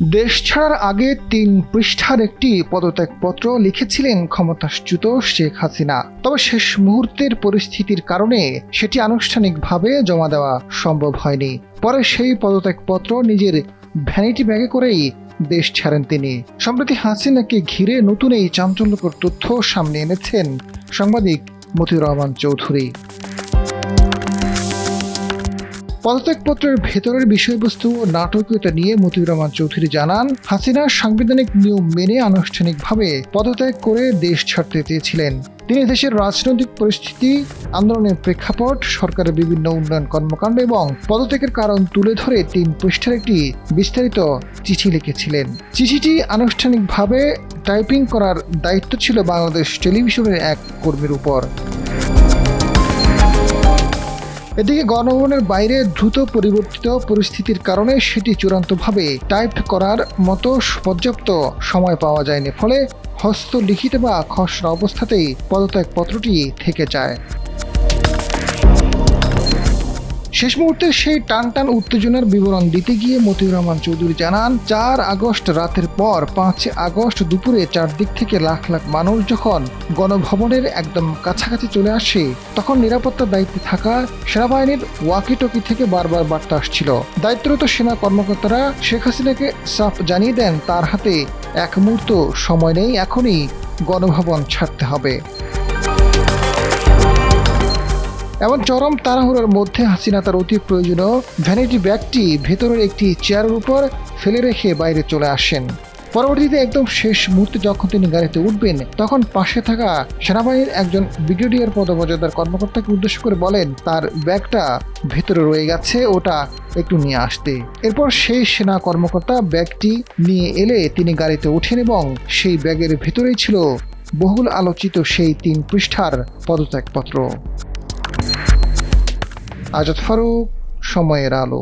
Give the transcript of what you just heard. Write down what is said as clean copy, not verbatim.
দেশ ছাড়ার আগে ৩ পৃষ্ঠার একটি পদত্যাগপত্র লিখেছিলেন ক্ষমতাচ্যুত শেখ হাসিনা। তবে শেষ মুহূর্তের পরিস্থিতির কারণে সেটি আনুষ্ঠানিকভাবে জমা দেওয়া সম্ভব হয়নি। পরে সেই পদত্যাগপত্র নিজের ভ্যানিটি ব্যাগে করেই দেশ ছাড়েন তিনি। সম্প্রতি হাসিনাকে ঘিরে নতুন এই চাঞ্চল্যকর তথ্য সামনে এনেছেন সাংবাদিক মতিউর রহমান চৌধুরী। পদত্যাগপত্রের ভেতরের বিষয়বস্তু ও নাটকীয়তা নিয়ে মতিউর রহমান চৌধুরী জানান, হাসিনা সাংবিধানিক নিয়ম মেনে আনুষ্ঠানিকভাবে পদত্যাগ করে দেশ ছাড়তে চেয়েছিলেন। তিনি দেশের রাজনৈতিক পরিস্থিতি, আন্দোলনের প্রেক্ষাপট, সরকারের বিভিন্ন উন্নয়ন কর্মকাণ্ড এবং পদত্যাগের কারণ তুলে ধরে ৩ পৃষ্ঠার একটি বিস্তারিত চিঠি লিখেছিলেন। চিঠিটি আনুষ্ঠানিকভাবে টাইপিং করার দায়িত্ব ছিল বাংলাদেশ টেলিভিশনের এক কর্মীর উপর। এদিকে গণভবনের বাইরে দ্রুত পরিবর্তিত পরিস্থিতির কারণে সেটি চূড়ান্তভাবে টাইপ করার মতো পর্যাপ্ত সময় পাওয়া যায়নি, ফলে হস্তলিখিত বা খসড়া অবস্থাতেই পদত্যাগপত্রটি থেকে যায়। শেষ মুহূর্তে সেই টানটান উত্তেজনার বিবরণ দিতে গিয়ে মতিউর রহমান চৌধুরী জানান, ৪ আগস্ট রাতের পর ৫ আগস্ট দুপুরে চারদিক থেকে লাখ লাখ মানুষ যখন গণভবনের একদম কাছাকাছি চলে আসে, তখন নিরাপত্তার দায়িত্বে থাকা সেনাবাহিনীর ওয়াকিটকি থেকে বারবার বার্তা আসছিল। দায়িত্বরত সেনা কর্মকর্তারা শেখ হাসিনাকে সাফ জানিয়ে দেন, তার হাতে এক মুহূর্ত সময় নেই, এখনই গণভবন ছাড়তে হবে। এমন চরম তাড়াহুড়োর মধ্যে হাসিনা তার অতি প্রয়োজনীয় ভ্যানিটি ব্যাগটি ভেতরের একটি চেয়ারের উপর ফেলে রেখে বাইরে চলে আসেন। পরবর্তীতে একদম শেষ মুহূর্তে যখন তিনি গাড়িতে উঠবেন, তখন পাশে থাকা সেনাবাহিনীর একজন ব্রিগেডিয়ার পদমর্যাদার কর্মকর্তাকে উদ্দেশ্য করে বলেন, তার ব্যাগটা ভেতরে রয়ে গেছে, ওটা একটু নিয়ে আসতে। এরপর সেই সেনা কর্মকর্তা ব্যাগটি নিয়ে এলে তিনি গাড়িতে ওঠেন এবং সেই ব্যাগের ভেতরেই ছিল বহুল আলোচিত সেই ৩ পৃষ্ঠার পদত্যাগপত্র। আজাদ ফারুক, সময়ের আলো।